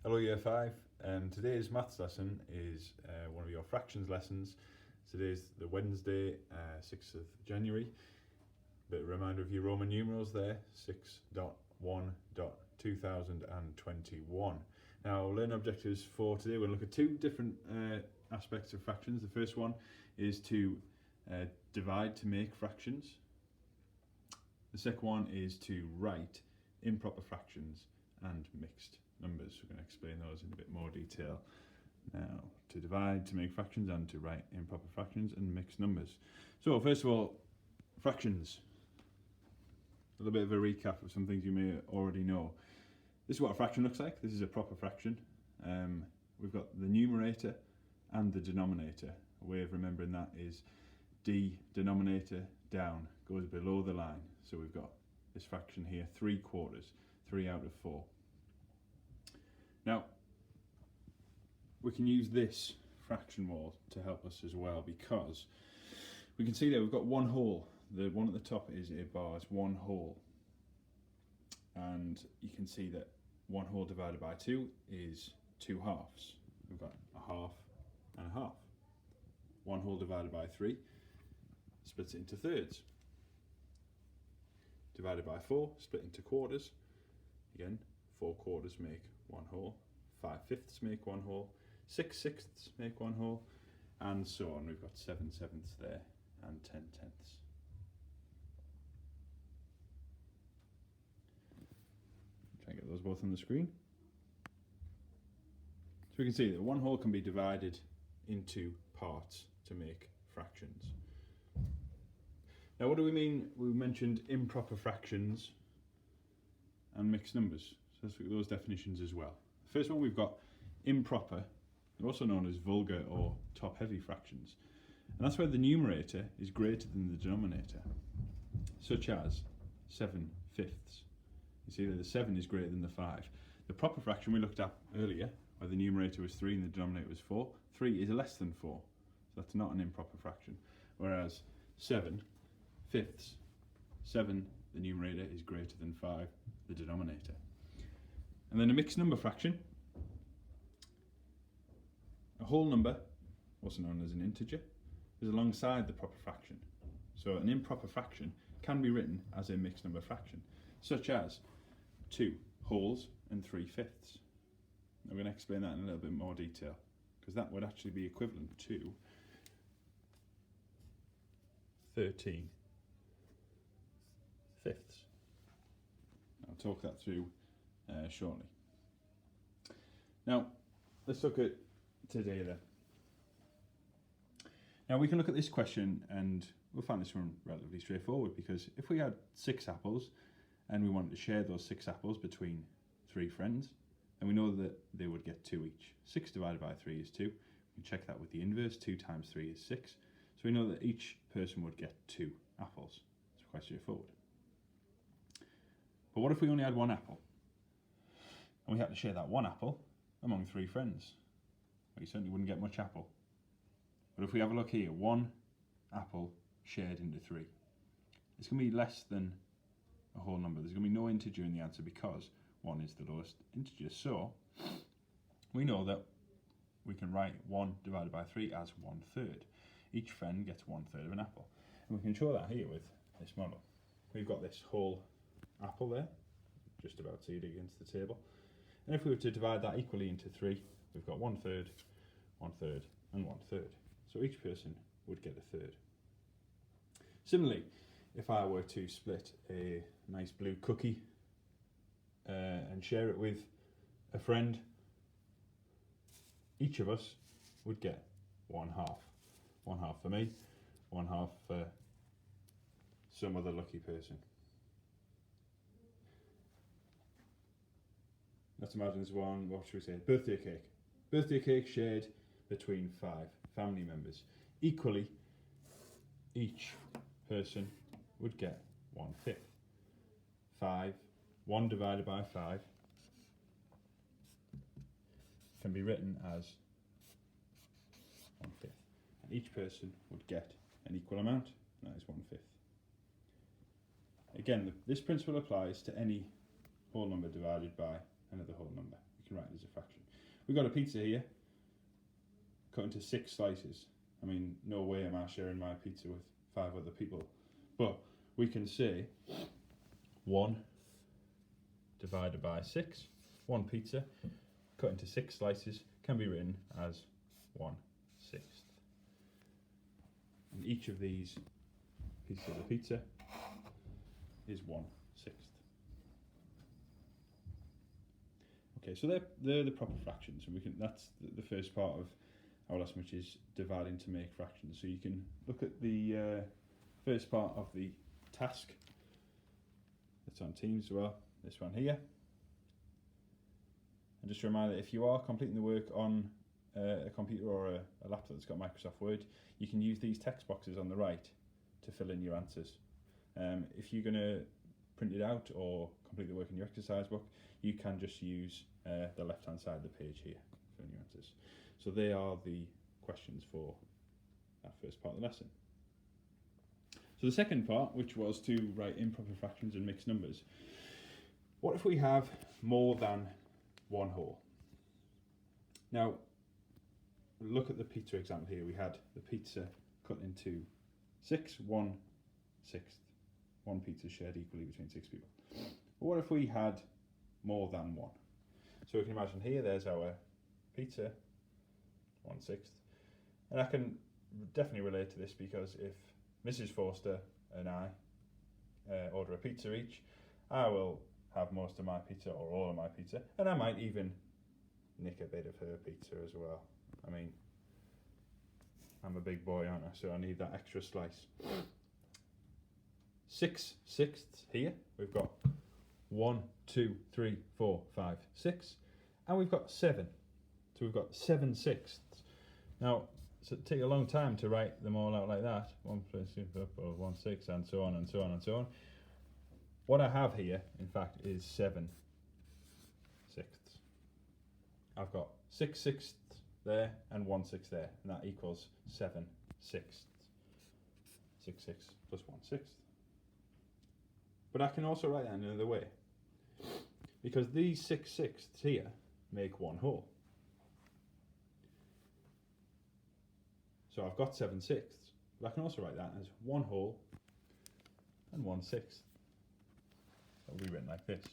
Hello Year 5, today's maths lesson is one of your fractions lessons. Today's the Wednesday, 6th of January. Bit of a reminder of your Roman numerals there, 6.1.2021. Now learn objectives for today. We'll look at two different aspects of fractions. The first one is to divide to make fractions. The second one is to write improper fractions and mixed numbers. We're going to explain those in a bit more detail now. To divide, to make fractions, and to write improper fractions and mixed numbers. So first of all, fractions. A little bit of a recap of some things you may already know. This is what a fraction looks like. This is a proper fraction. We've got the numerator and the denominator. A way of remembering that is d, denominator, down, goes below the line. So we've got this fraction here, 3/4, 3 out of 4. Now, we can use this fraction wall to help us as well, because we can see that we've got one whole. The one at the top is a bar, it's one whole. And you can see that one whole divided by 2 is 2 halves. We've got a half and a half. One whole divided by 3 splits it into thirds. Divided by 4, split into quarters. Again, 4/4 make one whole, 5/5 make one whole, 6/6 make one whole, and so on. We've got 7/7 there and 10/10. Try and get those both on the screen. So we can see that one whole can be divided into parts to make fractions. Now what do we mean? We mentioned improper fractions and mixed numbers. So let's look at those definitions as well. First one, we've got improper, also known as vulgar or top-heavy fractions. And that's where the numerator is greater than the denominator, such as 7/5. You see that the 7 is greater than the 5. The proper fraction we looked at earlier, where the numerator was 3 and the denominator was 4, 3 is less than 4. So that's not an improper fraction. Whereas 7/5, 7, the numerator, is greater than 5, the denominator. And then a mixed number fraction, a whole number, also known as an integer, is alongside the proper fraction. So an improper fraction can be written as a mixed number fraction, such as 2 wholes and 3/5. I'm going to explain that in a little bit more detail, because that would actually be equivalent to 13/5. I'll talk that through shortly. Now, let's look at today then. Now we can look at this question and we'll find this one relatively straightforward, because if we had 6 apples and we wanted to share those 6 apples between 3 friends, then we know that they would get 2 each. 6 divided by 3 is 2. We can check that with the inverse. 2 times 3 is 6. So we know that each person would get 2 apples. It's quite straightforward. But what if we only had 1 apple? And we had to share that 1 apple among 3 friends? Well, you certainly wouldn't get much apple. But if we have a look here, 1 apple shared into 3. It's going to be less than a whole number. There's going to be no integer in the answer because 1 is the lowest integer. So we know that we can write 1 divided by 3 as 1/3. Each friend gets 1/3 of an apple. And we can show that here with this model. We've got this whole apple there, just about to see it against the table. And if we were to divide that equally into 3, we've got 1/3, 1/3, and 1/3. So each person would get a third. Similarly, if I were to split a nice blue cookie and share it with a friend, each of us would get 1/2. 1/2 for me, 1/2 for some other lucky person. Let's imagine this one, what should we say, birthday cake. Birthday cake shared between 5 family members. Equally, each person would get 1/5. 1 divided by 5 can be written as 1/5. And each person would get an equal amount, and that is 1/5. Again, this principle applies to any whole number divided by another whole number. We can write it as a fraction. we've got a pizza here, cut into 6 slices. I mean, no way am I sharing my pizza with 5 other people. But we can say 1 divided by 6. 1 pizza cut into 6 slices can be written as 1/6. And each of these pieces of the pizza is 1/6. Okay, so they're the proper fractions, and that's the first part of our lesson, which is dividing to make fractions. So you can look at the first part of the task that's on Teams as well, this one here. And just a reminder, if you are completing the work on a computer or a laptop that's got Microsoft Word, you can use these text boxes on the right to fill in your answers. If you're going to print it out or complete the work in your exercise book, you can just use the left hand side of the page here for your answers. So they are the questions for that first part of the lesson. So the second part, which was to write improper fractions and mixed numbers. What if we have more than one whole? Now, look at the pizza example here. We had the pizza cut into 6, 1/6. 1 pizza shared equally between 6 people. But what if we had more than one? So we can imagine here, there's our pizza, 1/6. And I can definitely relate to this, because if Mrs. Forster and I order a pizza each, I will have most of my pizza or all of my pizza, and I might even nick a bit of her pizza as well. I mean, I'm a big boy, aren't I? So I need that extra slice. 6/6 here. We've got 1, 2, 3, 4, 5, 6, and we've got 7. So we've got 7/6. Now, so it take a long time to write them all out like that. 1 plus 2, 4, 1/6, and so on and so on and so on. What I have here, in fact, is 7/6. I've got 6/6 there and 1/6 there, and that equals 7/6. 6/6 plus 1/6. But I can also write that another way, because these 6/6 here make one whole. So I've got 7/6, but I can also write that as 1 whole and 1/6. That will be written like this: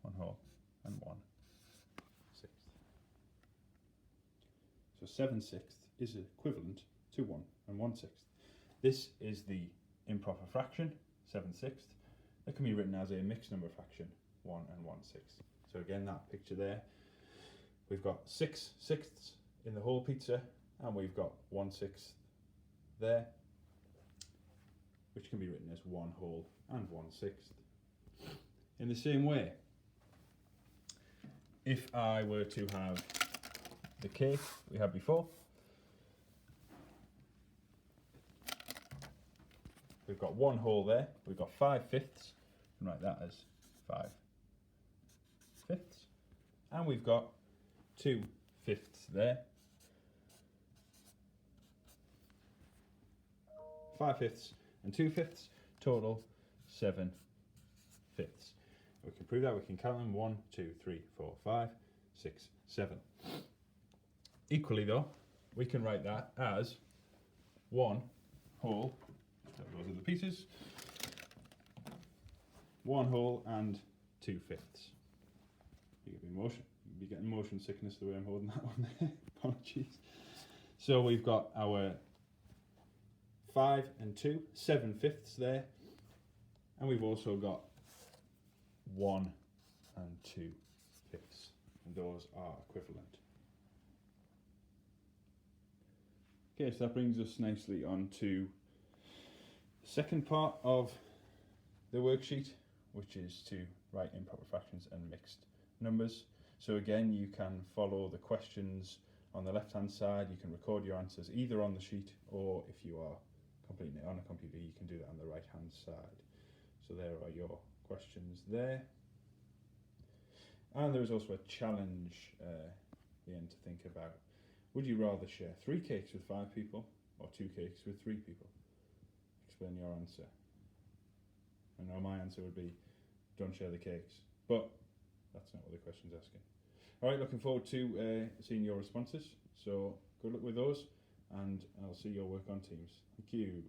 1 whole and 1/6. So 7/6 is equivalent to 1 and 1/6. This is the improper fraction, 7/6. That can be written as a mixed number fraction, 1 and 1/6. So again, that picture there, we've got 6/6 in the whole pizza, and we've got 1/6 there, which can be written as 1 whole and 1/6. In the same way, if I were to have the cake we had before, we've got 1 whole there, we've got 5/5, you can write that as 5/5, and we've got 2/5 there. 5/5 and 2/5, total 7/5. We can prove that. We can count them: 1, 2, 3, 4, 5, 6, 7. Equally though, we can write that as 1 whole, so those are the pieces, 1 whole and 2/5. You'll be getting motion sickness the way I'm holding that one there. Apologies. So we've got our 5 and 2, 7/5 there, and we've also got 1 and 2/5, and those are equivalent. Okay, so that brings us nicely on to the second part of the worksheet, which is to write improper fractions and mixed numbers. So again, you can follow the questions on the left hand side. You can record your answers either on the sheet, or if you are completing it on a computer, you can do that on the right hand side. So there are your questions there. And there is also a challenge at the end to think about. Would you rather share 3 cakes with 5 people or 2 cakes with 3 people? Explain your answer. I know my answer would be don't share the cakes, but that's not what the question's asking. All right, looking forward to seeing your responses. So good luck with those, and I'll see your work on Teams. Thank you.